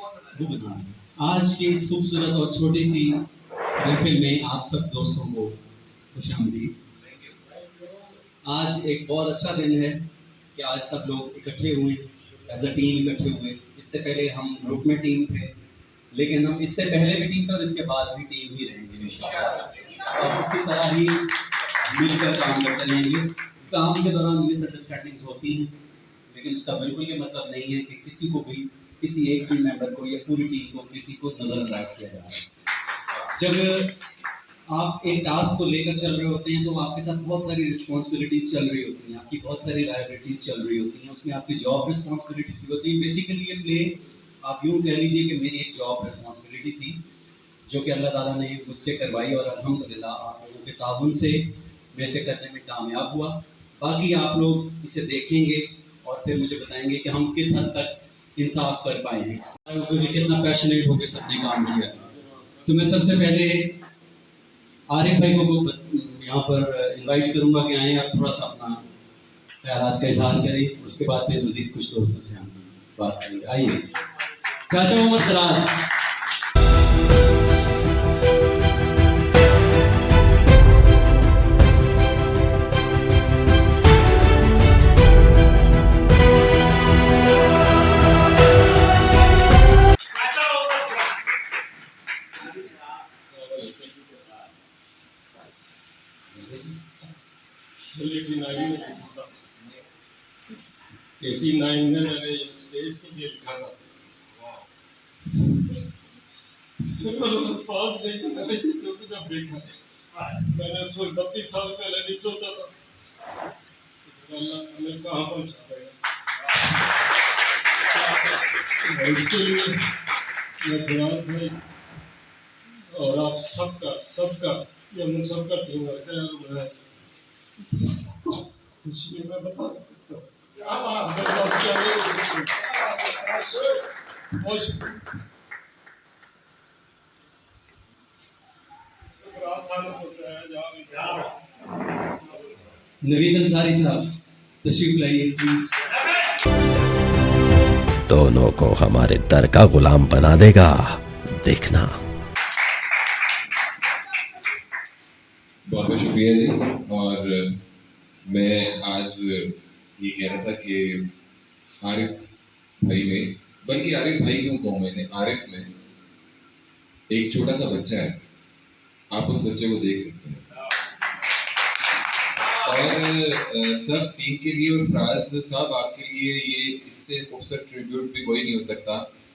वो बना रहे हैं। आज की इस खूबसूरत और छोटी सी महफिल में आप सब दोस्तों को खुशामदीद। आज एक बहुत अच्छा दिन है कि आज सब लोग इकट्ठे हुए, एज अ टीम इकट्ठे हुए। इससे पहले हम ग्रुप में टीम थे, लेकिन हम इससे पहले भी टीम थे और इसके बाद भी टीम ही रहेंगे इंशाअल्लाह। और इसी तरह ही मिलकर काम करते रहेंगे। काम के दौरान मिसअंडरस्टैंडिंग्स होती हैं, लेकिन उसका बिल्कुल ये मतलब नहीं है कि किसी को भी, किसी एक टीम मेंबर को या पूरी टीम को किसी को नज़रअंदाज किया जा रहा है। जब आप एक टास्क को लेकर चल रहे होते हैं तो आपके साथ बहुत सारी रिस्पॉन्सिबिलिटीज चल रही होती हैं, आपकी बहुत सारी लायबिलिटीज चल रही होती हैं, उसमें आपकी जॉब रिस्पॉन्सिबिलिटीज होती हैं। बेसिकली ये प्ले आप यूँ कह लीजिए कि मेरी एक जॉब रिस्पॉन्सिबिलिटी थी जो कि अल्लाह ताला ने मुझसे करवाई और अल्हम्दुलिल्लाह आप लोगों के ताउन से मैं इसे करने में कामयाब हुआ। बाकी आप लोग इसे देखेंगे और फिर मुझे बताएंगे कि हम किस हद तक इंसाफ कर पाए हैं, कितना पैशनेट होकर सबने काम किया। तो मैं सबसे पहले आरिफ भाई को यहाँ पर इनवाइट करूँगा कि आएँ, आप थोड़ा सा अपना ख्यालात का इजहार करें। उसके बाद फिर मज़ीद कुछ दोस्तों से हम बात करेंगे। आइए चाचा उमर दराज। एटी नाइन में मैंने स्टेज के लिए लिखा था। पास नहीं था, मैंने क्योंकि जब देखा मैंने उसको 32 साल पहले नहीं सोचा था अल्लाह हमें कहाँ पहुँचा देगा। इसके लिए मैं फिराज भाई और आप सबका ये हम सबका टीम वर्क है और मैं खुशी में बता सकता हूँ। नवीद अंसारी साहब तशरीफ लाइए प्लीज। दोनों को हमारे दर का गुलाम बना देगा, देखना। बहुत बहुत शुक्रिया जी। और मैं आज ये कह रहा था कि आरिफ भाई में, बल्कि आरिफ भाई क्यों कहूँ मैंने, आरिफ में एक छोटा सा बच्चा है, आप उस बच्चे को देख सकते हैं। और सब टीम के लिए और फराज साहब आपके लिए ये इससे खूबसूरत ट्रिब्यूट भी कोई नहीं हो सकता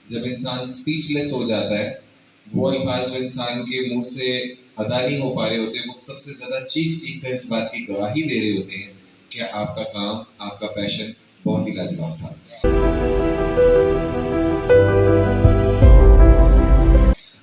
जब इंसान स्पीचलेस हो जाता है। वो अल्फाज जो इंसान के मुंह से अदा नहीं हो पा रहे होते, वो सबसे ज्यादा चीख चीख कर इस बात की गवाही दे रहे होते हैं कि आपका काम, आपका पैशन बहुत ही लाजवाब था।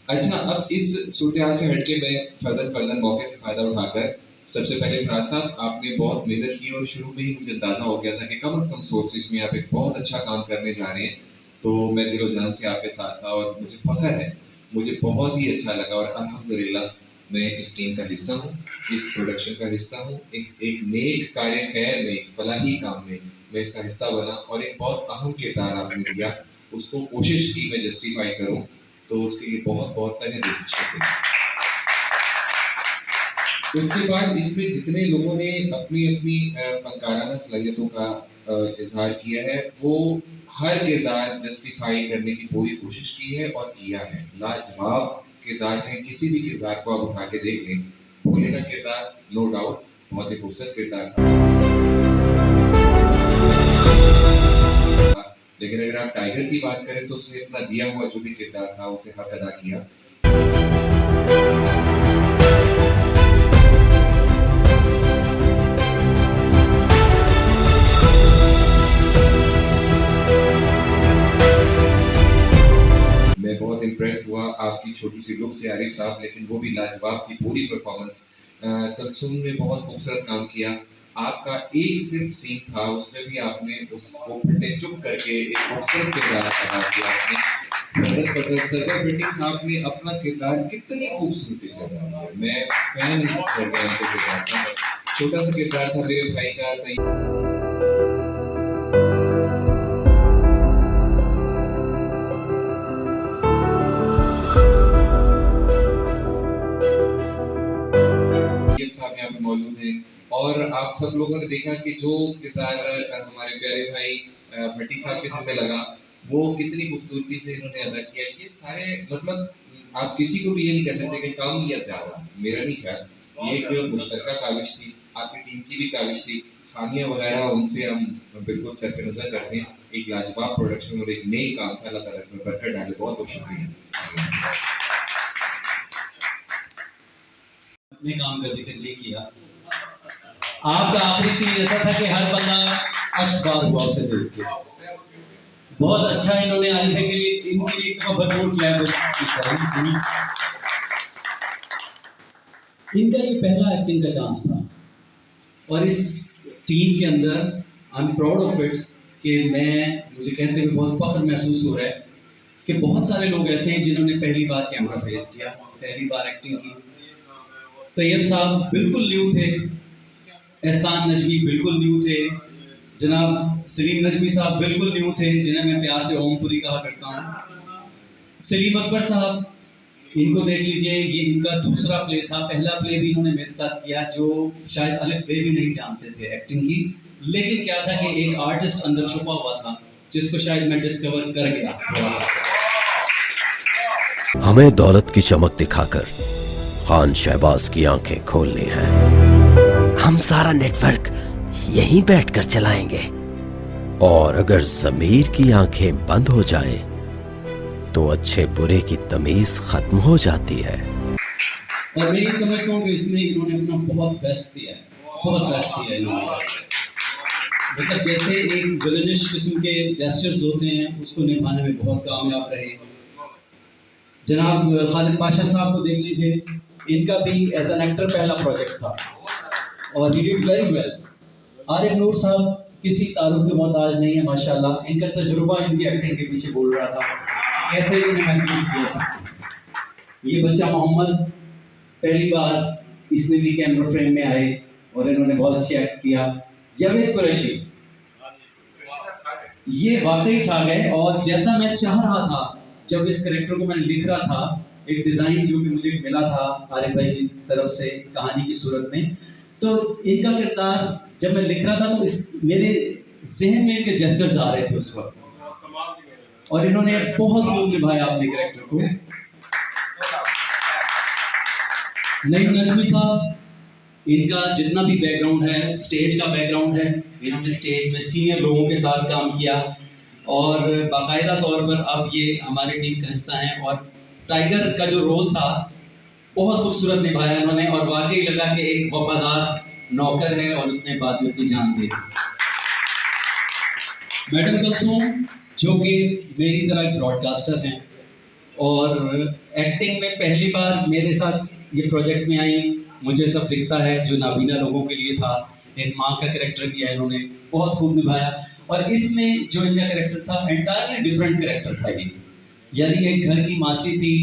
अच्छा, अब इस सूरत से हटके मैं फर्दर मौके से फायदा उठाकर सबसे पहले फराज साहब, आपने बहुत मेहनत की और शुरू में ही मुझे अंदाजा हो गया था कि कम से कम सोर्सेज में आप एक बहुत अच्छा काम करने जा रहे हैं। तो मैं दिलो जान से आपके साथ था और मुझे फख्र है, मुझे बहुत ही अच्छा लगा। और अल्हम्दुलिल्लाह मैं इस टीम का हिस्सा हूँ, इस प्रोडक्शन का हिस्सा हूँ, इस एक नेक कार्य खैर में, फलाही काम में मैं इसका हिस्सा बना और एक बहुत अहम किरदार आपने दिया, उसको कोशिश की मैं जस्टिफाई करूँ, तो उसके लिए बहुत बहुत तहे दिल से शुक्रिया। उसके बाद इसमें जितने लोगों ने अपनी अपनी फनकाराना सलाहियतों का इजहार किया है, वो हर किरदार जस्टिफाई करने की पूरी कोशिश की है और किया है। लाजवाब किरदार है, किसी भी किरदार को आप उठा के देख लें। भोले का किरदार नो डाउट बहुत ही खूबसूरत किरदार था, लेकिन अगर आप टाइगर की बात करें तो उसने अपना दिया हुआ जो भी किरदार था उसे हक अदा किया। मैं बहुत इम्प्रेस हुआ आपकी छोटी सी लुक से आरिफ साहब, लेकिन वो भी लाजवाब थी पूरी परफॉर्मेंस। कलसुम ने बहुत खूबसूरत काम किया। आपका एक सिर्फ सीन था, उसमें भी आपने उसको फटे चुप करके एक खूबसूरत किरदार अदा किया। आपने सरवर बेटी साहब ने अपना किरदार कितनी खूबसूरती से अदा किया, मैं फैन हो गया उनके किरदार का। छोटा सा किरदार था मेरे भाई का। और आप सब लोगों ने देखा कि जो किरदार हमारे प्यारे भाई भट्टी साहब के जिम्मे लगा वो कितनी खूबसूरती से इन्होंने अदा किया। ये सारे मतलब आप किसी को भी ये नहीं कह सकते कि कम या ज्यादा, मेरा नहीं ख्याल, ये एक मुश्तरका काविश थी, आपकी टीम की भी काविश थी। खामियां वगैरह उनसे हम बिल्कुल सरफ नजर करते हैं। एक लाजवाब प्रोडक्शन और एक नई काम था, अल्लाह ताला इसमें बरकत डाले। बहुत बहुत शुक्रिया। अपने काम का जिक्र नहीं किया। आपका आखिरी सीन ऐसा था कि हर बंदा अश्कबार हुआ उसे देख के। बहुत अच्छा इन्होंने आलिफा के लिए इनके लिए भरपूर किया। इनका ये पहला एक्टिंग का चांस था और इस टीम के अंदर I am proud of it कि मुझे कहते हुए बहुत फख्र महसूस हो रहा है कि बहुत सारे लोग ऐसे हैं जिन्होंने पहली बार कैमरा फेस किया, पहली बार एक्टिंग की। तैयब साहब बिल्कुल न्यू थे, एहसान नजमी बिल्कुल न्यू थे, जनाब सलीम नजमी साहब बिल्कुल न्यू थे जिन्हें मैं प्यार से ओमपुरी कहा करता हूँ। सलीम अकबर साहब, इनको देख लीजिए, ये इनका दूसरा प्ले था। पहला प्ले भी इन्होंने मेरे साथ किया जो शायद अलिफ बे भी नहीं जानते थे एक्टिंग की, लेकिन क्या था कि एक आर्टिस्ट अंदर छुपा हुआ था जिसको शायद मैं डिस्कवर कर गया थोड़ा सा। हमें दौलत की चमक दिखाकर खान शहबाज की आंखें खोलनी हैं। हम सारा नेटवर्क यहीं बैठकर चलाएंगे और अगर ज़मीर की आंखें बंद हो जाएं तो अच्छे बुरे की तमीज खत्म हो जाती है। और मैं ये समझता हूँ कि इसमें इन्होंने अपना बहुत बेस्ट दिया है, बहुत बेस्ट दिया है इन्होंने। मतलब जैसे एक विलनिश किस्म के जेस्चर्स होते हैं उसको निभाने में बहुत कामयाब रहे। जनाब खालिद पाशा साहब को देख लीजिए, इनका भी एज एन एक्टर पहला प्रोजेक्ट था और he did very well. Arif Noor साहब किसी तारुफ के मोहताज नहीं है माशाल्लाह, इनका तजुर्बा इनकी एक्टिंग के पीछे बोल रहा था, कैसे इन्होंने महसूस किया सकते। ये बच्चा मोहम्मद पहली बार इसने भी कैमरा फ्रेम में आए और इन्होंने बहुत अच्छी एक्ट किया। जावेद कुरैशी ये वाकई छा गए और जैसा मैं चाह रहा था जब इस कैरेक्टर को मैंने लिख रहा था, एक डिजाइन जो कि मुझे मिला था आरिफ भाई की तरफ से कहानी की सूरत में, तो इनका किरदार जब मैं लिख रहा था तो मेरे जहन में इनके जेस्चर्स आ रहे थे उस वक्त और इन्होंने बहुत खूब निभाया अपने कैरेक्टर को। नईम नजमी साहब, इनका जितना भी बैकग्राउंड है, स्टेज का बैकग्राउंड है, इन्होंने स्टेज में सीनियर लोगों के साथ काम किया और बाकायदा तौर पर अब ये हमारी टीम का हिस्सा हैं और टाइगर का जो रोल था बहुत खूबसूरत निभाया इन्होंने और वाकई लगा कि एक वफादार नौकर है और उसने बाद में अपनी जान दे दी। मैडम कलसूम जो कि मेरी तरह एक ब्रॉडकास्टर हैं और एक्टिंग में पहली बार मेरे साथ ये प्रोजेक्ट में आई, मुझे सब दिखता है जो नाबीना लोगों के लिए था। एक माँ का कैरेक्टर किया इन्होंने, बहुत खूब निभाया और इसमें जो इनका कैरेक्टर था एंटायरली डिफरेंट कैरेक्टर था ये, यानी एक घर की मासी थी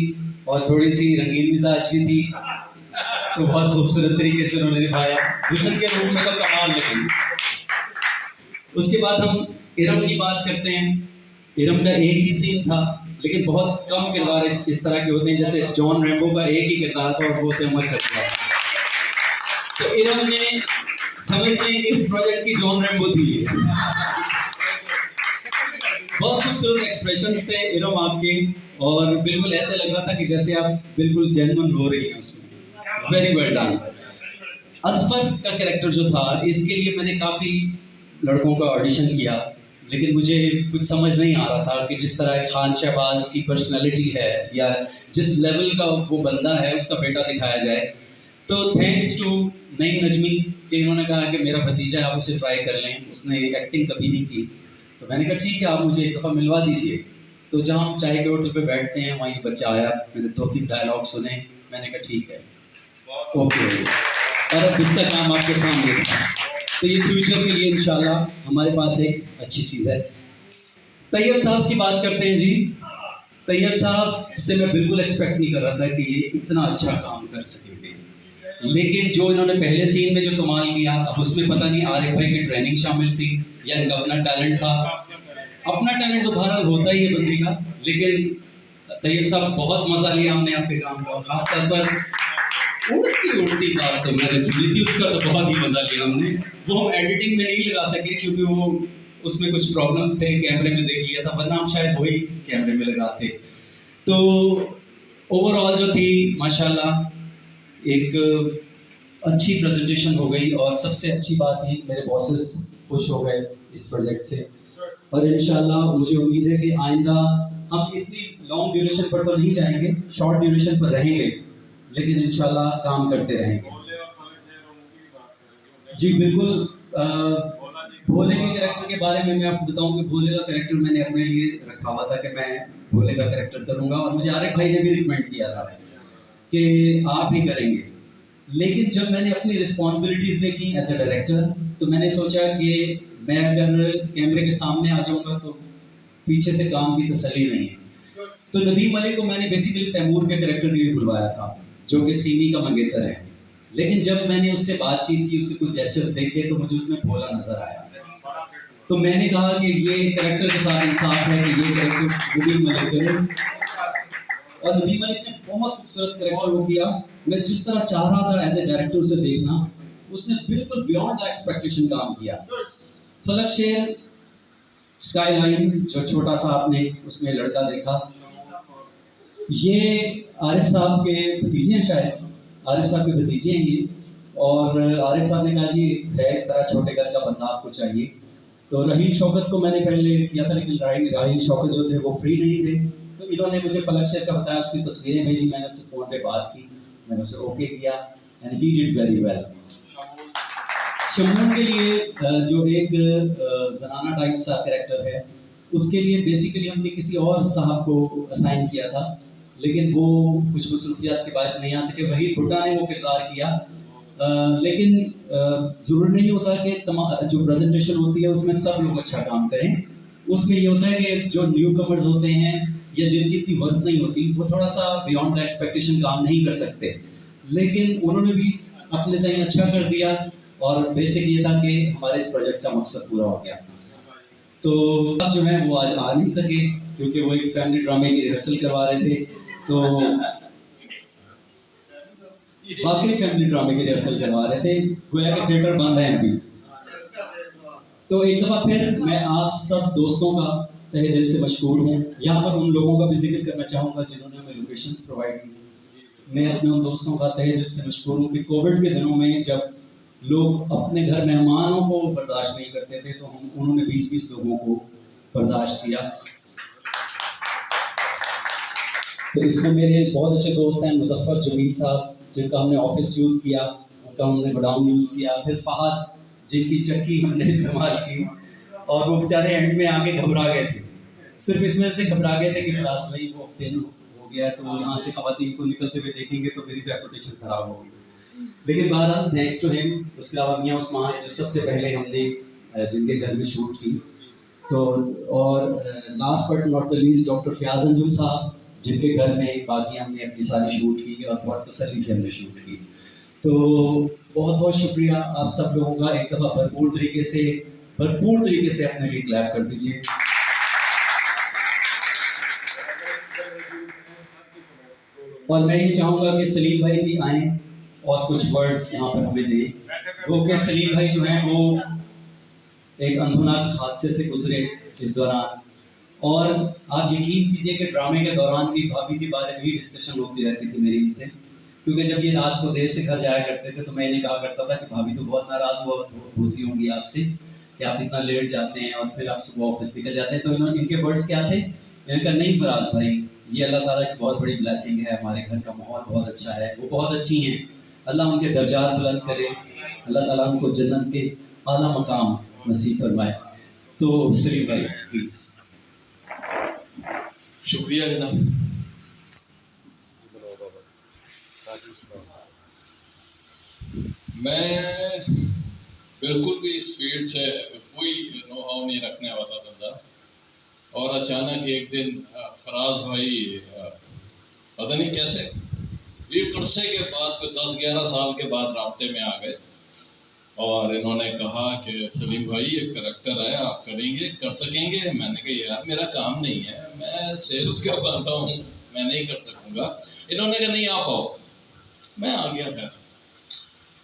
और थोड़ी सी रंगीन मिजाज भी थी, तो बहुत खूबसूरत तरीके से उन्होंने निभाया। दुल्हन के रूप में तो कमाल लगी। उसके बाद हम इरम की बात करते हैं। इरम का एक ही सीन था लेकिन बहुत कम किरदार इस तरह के होते हैं, जैसे जॉन रैम्बो का एक ही किरदार था और वो उसे अमर कर दिया। तो इरम ने समझ लें इस प्रोजेक्ट की जॉन रैम्बो थी। बहुत खूबसूरत एक्सप्रेशंस थे इरम आपके और बिल्कुल ऐसे लग रहा था कि जैसे आप बिल्कुल जेन्युइन रो रही हैं उसमें। Very well done. असफर का कैरेक्टर जो था इसके लिए मैंने काफ़ी लड़कों का ऑडिशन किया लेकिन मुझे कुछ समझ नहीं आ रहा था कि जिस तरह खान शहबाज की पर्सनैलिटी है या जिस लेवल का वो बंदा है उसका बेटा दिखाया जाए। तो थैंक्स टू नईम नजमी कि इन्होंने कहा कि मेरा भतीजा आप उसे ट्राई कर लें, उसने एक्टिंग कभी नहीं की। तो मैंने कहा ठीक है, आप मुझे एक दफ़ा मिलवा दीजिए। तो जहाँ हम चाय के होटल पे बैठते हैं वहाँ ये बच्चा आया, मैंने 2-3 डायलॉग सुने, मैंने कहा ठीक है ओके, और अब इसका काम आपके सामने था। तो ये फ्यूचर के लिए इंशाल्लाह हमारे पास एक अच्छी चीज़ है। तैयब साहब की बात करते हैं जी। तैयब साहब से मैं बिल्कुल एक्सपेक्ट नहीं कर रहा था कि ये इतना अच्छा काम कर सकेंगे, लेकिन जो इन्होंने पहले सीन में जो कमाल किया, अब उसमें पता नहीं आरिफ भाई की ट्रेनिंग शामिल थी या इनका अपना टैलेंट था। अपना टैलेंट तो बहरहाल होता ही है बंदे का, लेकिन तैयब साहब बहुत मज़ा लिया हमने आपके काम का। खासतौर पर उड़ती उड़ती बात तो मैंने सुनी थी, उसका तो बहुत ही मजा लिया हमने। वो हम एडिटिंग में नहीं लगा सके क्योंकि वो उसमें कुछ प्रॉब्लम्स थे, कैमरे में देख लिया था, वरना हम शायद वही कैमरे में लगाते। तो ओवरऑल जो थी माशाल्लाह एक अच्छी प्रेजेंटेशन हो गई, और सबसे अच्छी बात थी मेरे बॉसेस खुश हो गए इस प्रोजेक्ट से। और इंशाल्लाह मुझे उम्मीद है कि आइंदा हम इतनी लॉन्ग ड्यूरेशन पर तो नहीं जाएंगे, शॉर्ट ड्यूरेशन पर रहेंगे, लेकिन इंशाल्लाह काम करते रहेंगे। जी बिल्कुल। भोले के कैरेक्टर के बारे में मैं आपको बताऊं कि भोले का कैरेक्टर मैंने अपने लिए रखा हुआ था कि मैं भोले का कैरेक्टर करूंगा, और मुझे आरिफ भाई ने भी रिकमेंड किया था कि आप ही करेंगे। लेकिन जब मैंने अपनी रिस्पॉन्सिबिलिटीज देखी एज ए डायरेक्टर, तो मैंने सोचा कि मैं अगर कैमरे के सामने आ जाऊंगा तो पीछे से काम की तसल्ली नहीं है। तो नदीम अली को मैंने बेसिकली तैमूर के कैरेक्टर के लिए बुलवाया था, जो कि सीमी का मंगेतर है। लेकिन जब मैंने उससे बातचीत की, उसके कुछ जेस्चर्स देखे, तो मुझे उसमें भोला नजर आया। तो मैंने कहा कि ये कैरेक्टर के साथ इंसाफ है कि ये कैरेक्टर नदीम मलिक करे, और नदीम मलिक ने बहुत खूबसूरत कैरेक्टर वो किया। मैं जिस तरह चाह रहा था एज ए डायरेक्टर उसे देखना, उसने बिल्कुल बियॉन्ड द एक्सपेक्टेशन काम किया। फलक शेर स्काईलाइन, जो छोटा सा आपने उसमें लड़का देखा, ये आरिफ साहब के भतीजे हैं, शायद आरिफ साहब के भतीजे हैं ये। और आरिफ साहब ने कहा जी है इस तरह छोटे घर का बंदा आपको चाहिए। तो रहील शौकत को मैंने पहले किया था, लेकिन राहील शौकत जो थे वो फ्री नहीं थे, तो इन्होंने मुझे फलक शेर का बताया, उसकी तस्वीरें भेजी, मैंने उससे फ़ोन पे बात की, मैंने उसे ओके किया, and he did very well. Shamoon के लिए जो एक जनाना टाइप सा कैरेक्टर है, उसके लिए बेसिकली हमने किसी और साहब को असाइन किया था, लेकिन वो कुछ मसरूफियात के बायस नहीं आ सके। वहीद भुट्टा ने वो किरदार किया। लेकिन ज़रूरी नहीं होता कि जो प्रेजेंटेशन होती है उसमें सब लोग अच्छा काम करें। उसमें ये होता है कि जो न्यू कमर्स होते हैं या जिनकी इतनी वर्क नहीं होती, वो थोड़ा सा बियॉन्ड द एक्सपेक्टेशन काम नहीं कर सकते, लेकिन उन्होंने भी अपने तय अच्छा कर दिया। और बेसिक ये था कि हमारे इस प्रोजेक्ट का मकसद पूरा हो गया। तो अब जो है वो आज आ नहीं सके क्योंकि वो एक फैमिली ड्रामे की रिहर्सल करवा रहे थे, तो वाकई फैमिली ड्रामे की रिहर्सल करवा रहे थे, गोया के थिएटर बंद है अभी। तो एक दफ़ा फिर मैं आप सब दोस्तों का तहे दिल से मशकूर हूँ। यहाँ पर उन लोगों का भी जिक्र करना चाहूँगा जिन्होंने हमें लोकेशंस प्रोवाइड की। मैं अपने उन दोस्तों का तहे दिल से मशकूर हूँ कि कोविड के दिनों में जब लोग अपने घर मेहमानों को बर्दाश्त नहीं करते थे, तो उन्होंने 20-20 लोगों को बर्दाश्त किया। तो इसमें मेरे बहुत अच्छे दोस्त हैं, मुजफ्फर जमील साहब, जिनका हमने ऑफिस यूज़ किया, उनका हमने गोडाउन यूज़ किया, फिर फहद जिनकी चक्की हमने इस्तेमाल की, और वो बेचारे एंड में आके घबरा गए थे। सिर्फ इसमें से घबरा गए थे कि फराज भाई वो दिन हो गया, तो यहाँ से खवातीन को निकलते हुए देखेंगे तो मेरी रेपुटेशन खराब होगी। लेकिन बहरहाल थैंक्स टू हिम। उसके अलावा मियाँ उस्मान जो सबसे पहले हमने जिनके घर में शूट की, तो और last but not the least doctor Fayaz Anjum साहब, जिनके घर में बाकी हमने अपनी सारी शूट की और बहुत तसल्ली से हमने शूट की। तो बहुत बहुत शुक्रिया आप सब लोगों का। एक दफ़ा भरपूर तरीके से अपने लिए क्लैप कर दीजिए। और मैं ये चाहूँगा कि सलीम भाई भी आएँ और कुछ वर्ड्स यहाँ पर हमें दें, क्योंकि सलीम भाई जो हैं वो एक अंधुनाक हादसे से गुजरे इस दौरान, और आप यकीन कीजिए कि ड्रामे के दौरान भी भाभी के बारे में ही डिस्कशन होती रहती थी मेरी इनसे, क्योंकि जब ये रात को देर से घर जाया करते थे तो मैं इन्हें कहा करता था कि भाभी तो बहुत नाराज़ होती होंगी आपसे कि आप इतना लेट जाते हैं और फिर आप सुबह ऑफिस निकल जाते हैं। तो इनके वर्ड्स क्या थे? इनका नहीं फराज भाई, ये अल्लाह ताला की बहुत बड़ी ब्लेसिंग है, हमारे घर का माहौल बहुत अच्छा है, वो बहुत अच्छी हैं, अल्लाह उनके दर्जात बुलंद करे, अल्लाह ताला उनको जन्नत के आला मकाम नसीब फरमाए। तो सलीम भाई प्लीज़। शुक्रिया जनाब। मैं बिल्कुल भी स्पीड से कोई नो हाउ नहीं रखने वाला बंदा, और अचानक एक दिन फराज भाई पता नहीं कैसे एक अरसे के बाद, कोई 10-11 साल के बाद राब्ते में आ गए, और इन्होंने कहा कि सलीम भाई एक करैक्टर है, आप करेंगे, कर सकेंगे? मैंने कहा यार मेरा काम नहीं है, मैं सेल्स का बंदा हूँ, मैं नहीं कर सकूँगा। इन्होंने कहा नहीं आप आओ। मैं आ गया है।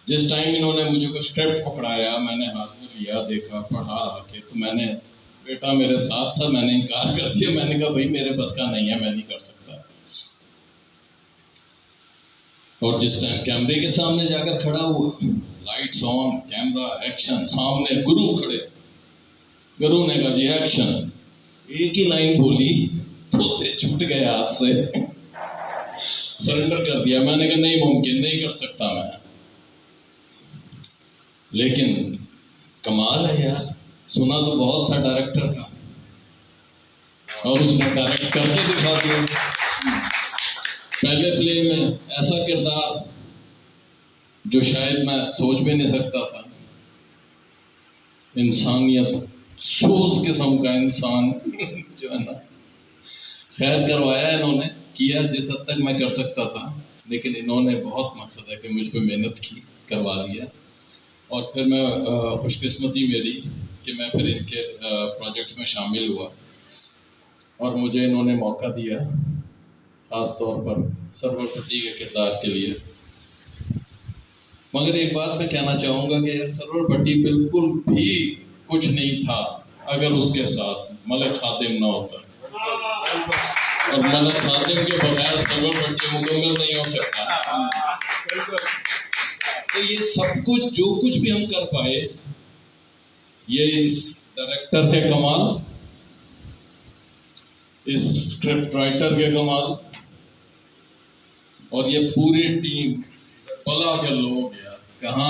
जिस टाइम इन्होंने मुझे को स्क्रिप्ट पकड़ाया, मैंने हाथ में लिया, देखा, पढ़ा आके, तो मैंने, बेटा मेरे साथ था, मैंने इनकार कर दिया। मैंने कहा भाई मेरे बस का नहीं है, मैं नहीं कर सकता। और जिस टाइम कैमरे के सामने जाकर खड़ा हुआ, लाइट्स ऑन, कैमरा एक्शन, सामने गुरु खड़े, गुरु ने कहा जी एक्शन, एक ही लाइन बोली, तोते छूट गए हाथ से, सरेंडर कर दिया। मैंने कहा नहीं मुमकिन, नहीं कर सकता मैं। लेकिन कमाल है यार, सुना तो बहुत था डायरेक्टर का, और उसने डायरेक्ट करके दिखा दिया। पहले प्ले में ऐसा किरदार जो शायद मैं सोच भी नहीं सकता था, इंसानियत, सोच किस्म का इंसान जो है ना, खैर करवाया इन्होंने, किया जिस हद तक मैं कर सकता था, लेकिन इन्होंने बहुत मकसद है कि मुझ पे मेहनत की, करवा दिया। और फिर मैं खुशकिस्मती मेरी कि मैं फिर इनके प्रोजेक्ट में शामिल हुआ, और मुझे इन्होंने मौका दिया ख़ास तौर पर सरवर भट्टी के किरदार के लिए। मगर एक बात मैं कहना चाहूँगा कि यार सरवर भट्टी बिल्कुल भी कुछ नहीं था अगर उसके साथ मलक खादिम ना होता, और मलक खादिम के बगैर सरवर भट्टी मुकम्मल नहीं हो सकता। तो ये सब कुछ, जो कुछ भी हम कर पाए, ये इस डायरेक्टर के कमाल, इस स्क्रिप्ट राइटर के कमाल, और ये पूरी टीम, पला के लोग यार, कहाँ